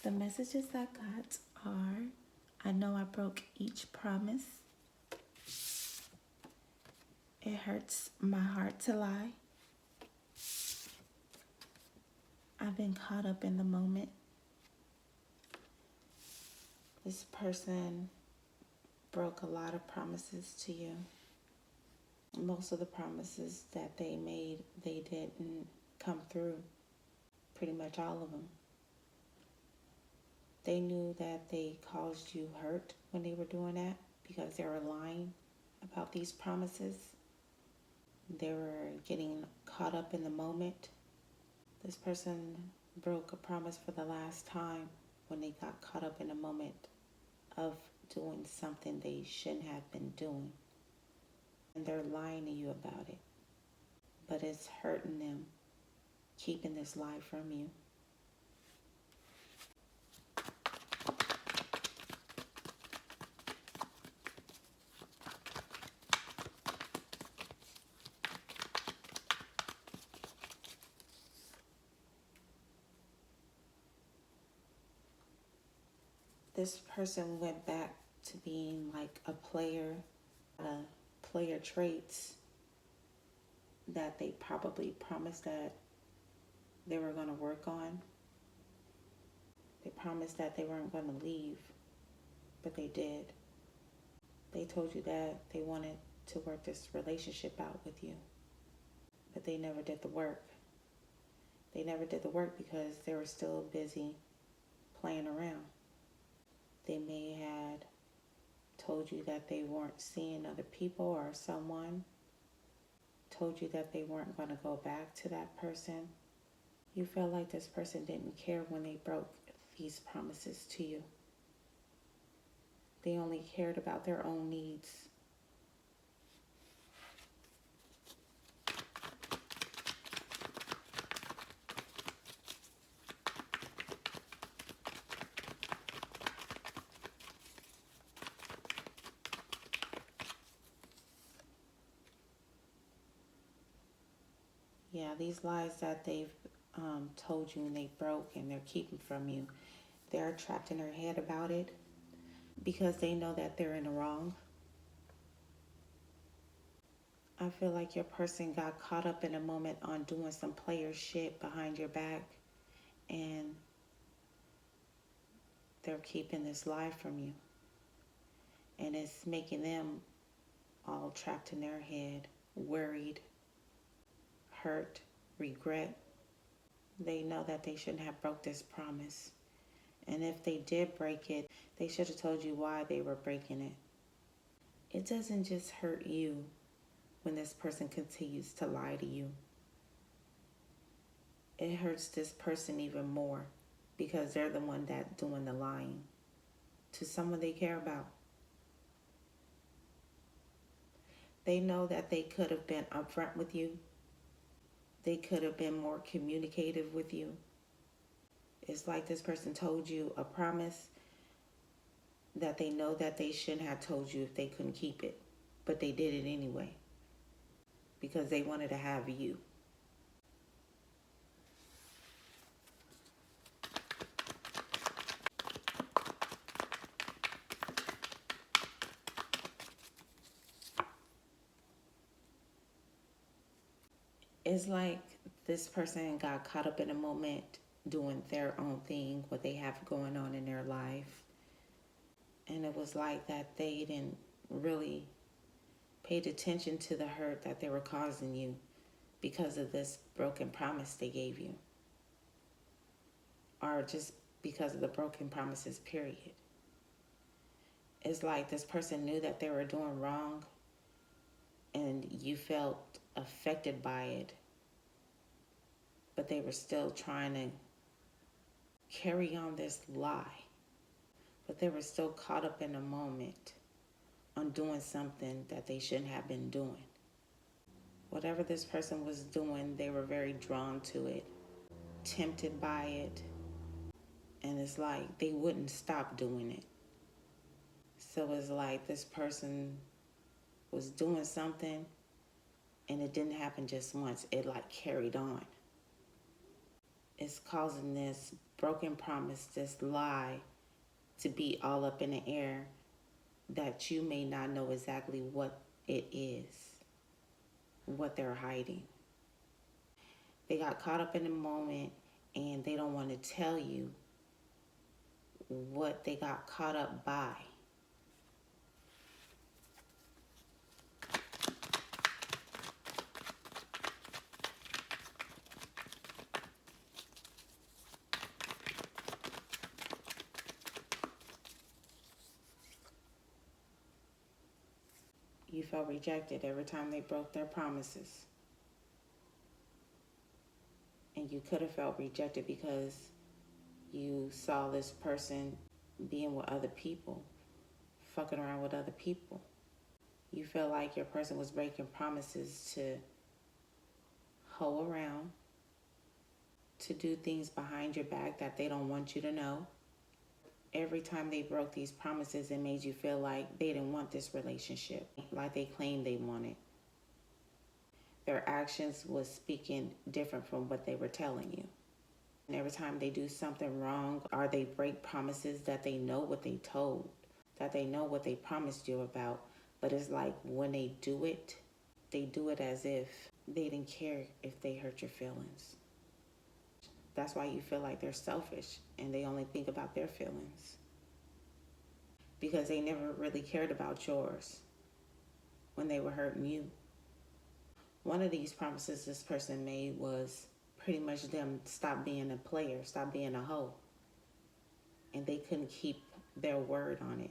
The messages I got are, I know I broke each promise. It hurts my heart to lie. I've been caught up in the moment. This person broke a lot of promises to you. Most of the promises that they made, they didn't come through. Pretty much all of them. They knew that they caused you hurt when they were doing that because they were lying about these promises. They were getting caught up in the moment. This person broke a promise for the last time when they got caught up in the moment of doing something they shouldn't have been doing. And they're lying to you about it. But it's hurting them, keeping this lie from you. This person went back to being like a player traits that they probably promised that they were going to work on. They promised that they weren't going to leave, but they did. They told you that they wanted to work this relationship out with you, but they never did the work. They never did the work because they were still busy playing around. They may had told you that they weren't seeing other people or someone, told you that they weren't going to go back to that person. You felt like this person didn't care when they broke these promises to you. They only cared about their own needs. Yeah, these lies that they've told you and they broke and they're keeping from you, they're trapped in their head about it because they know that they're in the wrong. I feel like your person got caught up in a moment on doing some player shit behind your back, and they're keeping this lie from you. And it's making them all trapped in their head, worried, hurt, regret. They know that they shouldn't have broke this promise. And if they did break it, they should have told you why they were breaking it. It doesn't just hurt you when this person continues to lie to you. It hurts this person even more because they're the one that doing the lying to someone they care about. They know that they could have been upfront with you. They could have been more communicative with you. It's like this person told you a promise that they know that they shouldn't have told you if they couldn't keep it, but they did it anyway because they wanted to have you. It's like this person got caught up in a moment doing their own thing, what they have going on in their life. And it was like that they didn't really pay attention to the hurt that they were causing you because of this broken promise they gave you. Or just because of the broken promises, period. It's like this person knew that they were doing wrong and you felt affected by it, but they were still trying to carry on this lie. But they were still caught up in a moment on doing something that they shouldn't have been doing. Whatever this person was doing, they were very drawn to it, tempted by it, and it's like they wouldn't stop doing it. So it's like this person was doing something and it didn't happen just once. It like carried on. It's causing this broken promise, this lie to be all up in the air that you may not know exactly what it is, what they're hiding. They got caught up in the moment and they don't want to tell you what they got caught up by. You felt rejected every time they broke their promises. And you could have felt rejected because you saw this person being with other people, fucking around with other people. You felt like your person was breaking promises to hoe around, to do things behind your back that they don't want you to know. Every time they broke these promises, it made you feel like they didn't want this relationship, like they claimed they wanted. Their actions was speaking different from what they were telling you. And every time they do something wrong or they break promises that they know what they told, that they know what they promised you about, but it's like when they do it as if they didn't care if they hurt your feelings. That's why you feel like they're selfish and they only think about their feelings, because they never really cared about yours when they were hurting you. One of these promises this person made was pretty much them stop being a player, stop being a hoe. And they couldn't keep their word on it.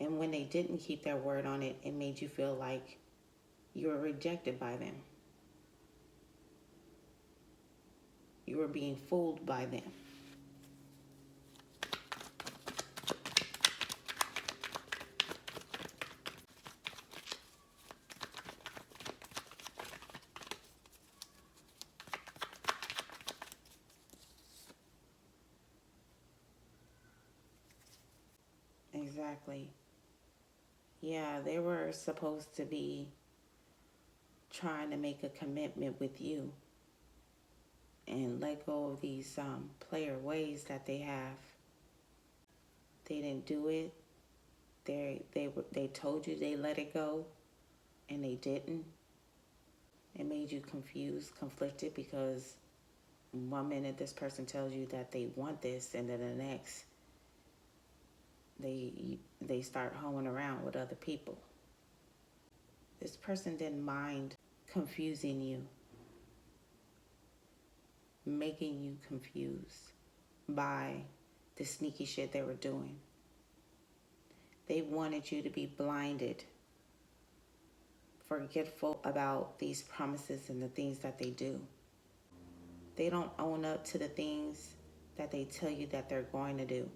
And when they didn't keep their word on it, it made you feel like you were rejected by them. You were being fooled by them. Exactly. Yeah, they were supposed to be trying to make a commitment with you and let go of these player ways that they have. They didn't do it. They told you they let it go, and they didn't. It made you confused, conflicted, because one minute this person tells you that they want this, and then the next they start hoeing around with other people. This person didn't mind confusing you, making you confused by the sneaky shit they were doing. They wanted you to be blinded, forgetful about these promises and the things that they do. They don't own up to the things that they tell you that they're going to do.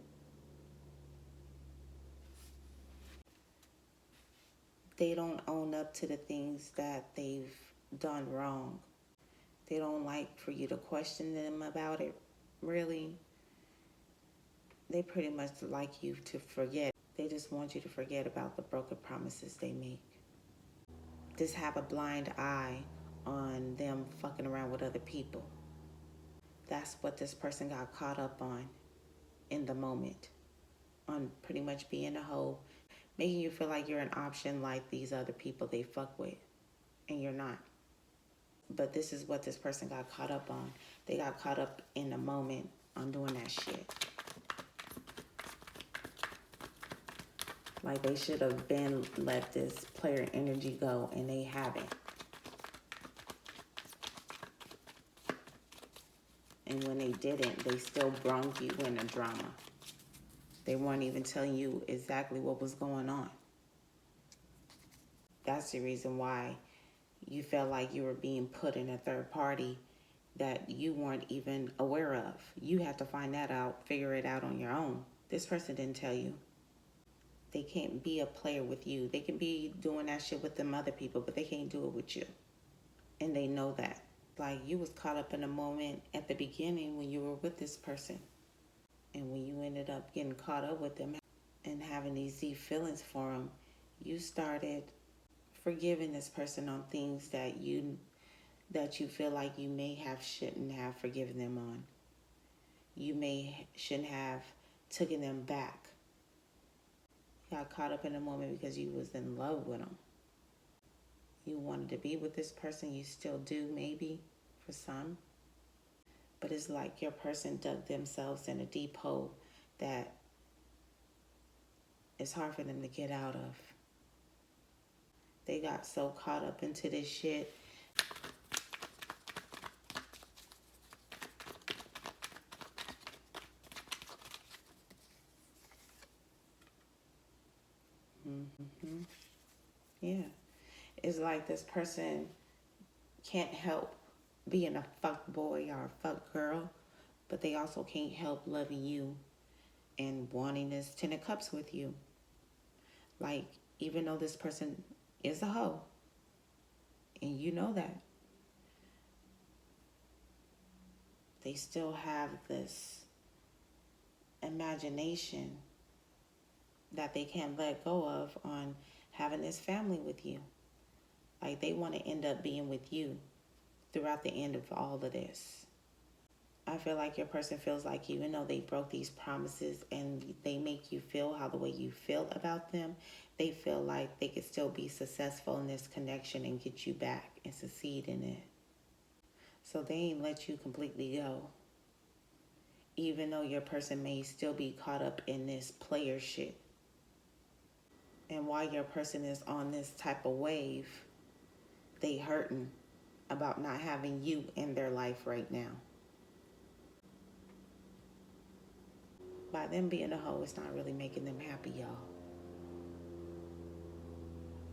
They don't own up to the things that they've done wrong. They don't like for you to question them about it, really. They pretty much like you to forget. They just want you to forget about the broken promises they make. Just have a blind eye on them fucking around with other people. That's what this person got caught up on in the moment. On pretty much being a hoe, making you feel like you're an option like these other people they fuck with. And you're not. But this is what this person got caught up on. They got caught up in the moment on doing that shit. Like they should have been let this player energy go, and they haven't. And when they didn't, they still brung you in a drama. They weren't even telling you exactly what was going on. That's the reason why you felt like you were being put in a third party that you weren't even aware of. You had to find that out, figure it out on your own. This person didn't tell you. They can't be a player with you. They can be doing that shit with them other people, but they can't do it with you. And they know that. Like you was caught up in a moment at the beginning when you were with this person. And when you ended up getting caught up with them and having these deep feelings for them, you started forgiving this person on things that you feel like you may have shouldn't have forgiven them on. you shouldn't have taken them back. You got caught up in the moment because you was in love with them. You wanted to be with this person. You still do, maybe, for some. But it's like your person dug themselves in a deep hole that it's hard for them to get out of. They got so caught up into this shit. Mm-hmm. Yeah. It's like this person can't help being a fuck boy or a fuck girl, but they also can't help loving you and wanting this 10 of cups with you. Like, even though this person is a hoe, and you know that, they still have this imagination that they can't let go of on having this family with you. Like, they want to end up being with you throughout the end of all of this. I feel like your person feels like, even though they broke these promises and they make you feel how the way you feel about them, they feel like they could still be successful in this connection and get you back and succeed in it. So they ain't let you completely go. Even though your person may still be caught up in this player shit. And while your person is on this type of wave, they hurting about not having you in their life right now. By them being a hoe, it's not really making them happy, y'all.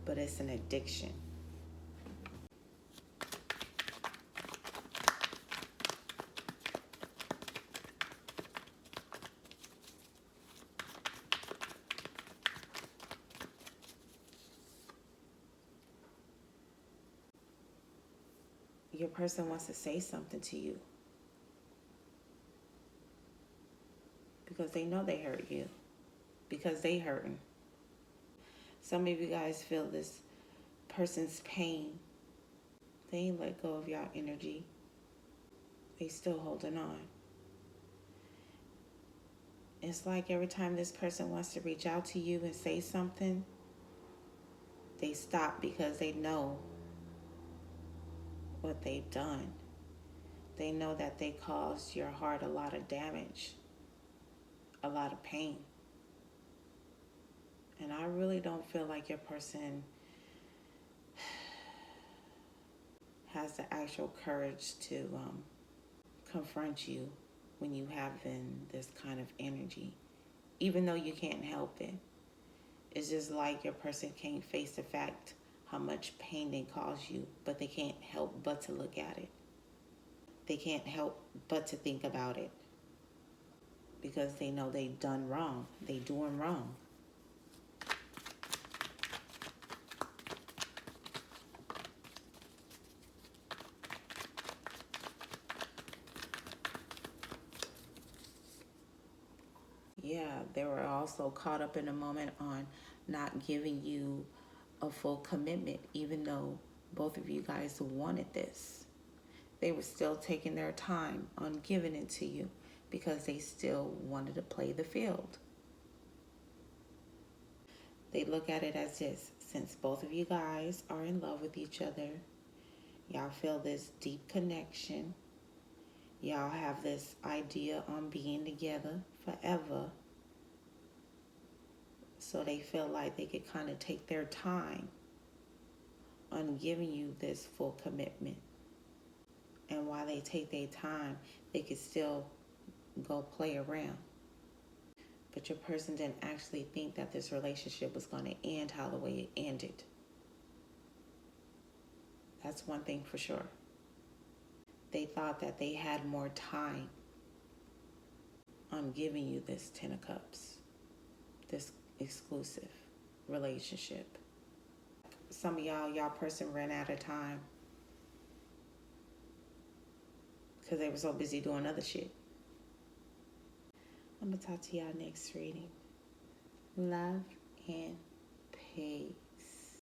But it's an addiction. Your person wants to say something to you because they know they hurt you, because they hurting. Some of you guys feel this person's pain. They ain't let go of y'all energy. They still holding on. It's like every time this person wants to reach out to you and say something, they stop because they know what they've done. They know that they caused your heart a lot of damage, a lot of pain. And I really don't feel like your person has the actual courage to confront you when you have this kind of energy, even though you can't help it. It's just like your person can't face the fact how much pain they cause you, but they can't help but to look at it. They can't help but to think about it because they know they've done wrong. They doing wrong. Yeah, they were also caught up in a moment on not giving you a full commitment, even though both of you guys wanted this. They were still taking their time on giving it to you because they still wanted to play the field. They look at it as this: since both of you guys are in love with each other, y'all feel this deep connection, y'all have this idea on being together forever, so they feel like they could kind of take their time on giving you this full commitment. And while they take their time, they could still go play around. But your person didn't actually think that this relationship was going to end how the way it ended. That's one thing for sure. They thought that they had more time on giving you this 10 of cups, this exclusive relationship. Some of y'all person ran out of time because they were so busy doing other shit. I'm going to talk to y'all next reading. Love and peace.